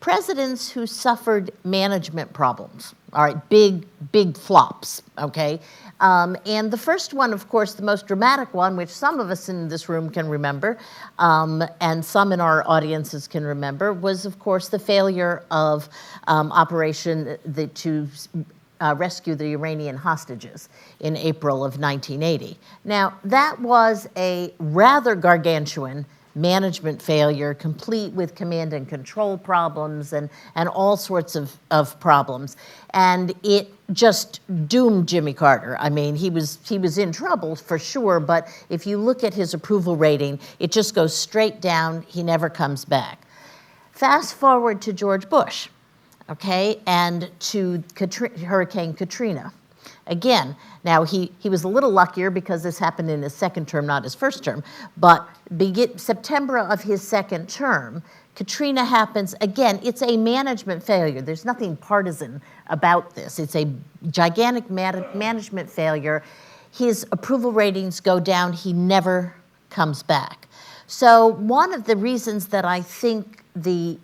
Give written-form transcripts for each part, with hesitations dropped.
presidents who suffered management problems, all right, big flops, okay? And the first one, of course, the most dramatic one, which some of us in this room can remember, and some in our audiences can remember, was, of course, the failure of Operation to rescue the Iranian hostages in April of 1980. Now, that was a rather gargantuan management failure, complete with command and control problems and all sorts of problems. And it just doomed Jimmy Carter. I mean, he was in trouble for sure, but if you look at his approval rating, it just goes straight down. He never comes back. Fast forward to George Bush, okay, and to Hurricane Katrina. Again, now he was a little luckier because this happened in his second term, not his first term, but September of his second term, Katrina happens. Again, it's a management failure. There's nothing partisan about this. It's a gigantic management failure. His approval ratings go down. He never comes back. So one of the reasons that I think the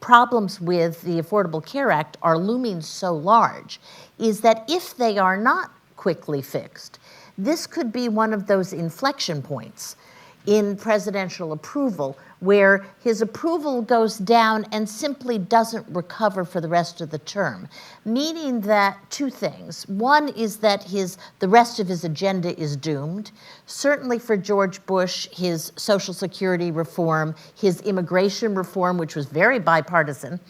problems with the Affordable Care Act are looming so large is that if they are not quickly fixed, this could be one of those inflection points in presidential approval where his approval goes down and simply doesn't recover for the rest of the term, meaning that two things. One is that the rest of his agenda is doomed. Certainly for George Bush, his Social Security reform, his immigration reform, which was very bipartisan,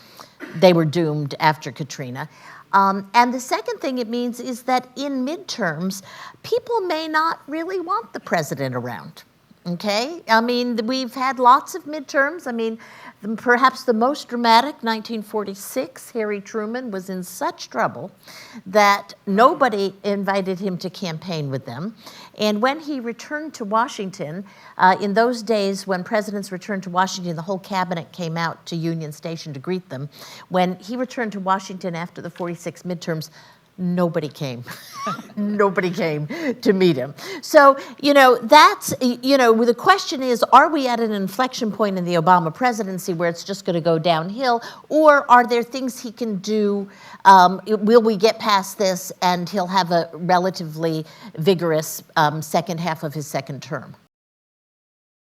they were doomed after Katrina. And the second thing it means is that in midterms, people may not really want the president around. Okay, I mean, we've had lots of midterms. I mean, perhaps the most dramatic, 1946, Harry Truman was in such trouble that nobody invited him to campaign with them. And when he returned to Washington, in those days when presidents returned to Washington, the whole cabinet came out to Union Station to greet them. When he returned to Washington after the 46 midterms, nobody came. Nobody came to meet him. So, that's, the question is, are we at an inflection point in the Obama presidency where it's just going to go downhill, or are there things he can do? Will we get past this and he'll have a relatively vigorous second half of his second term?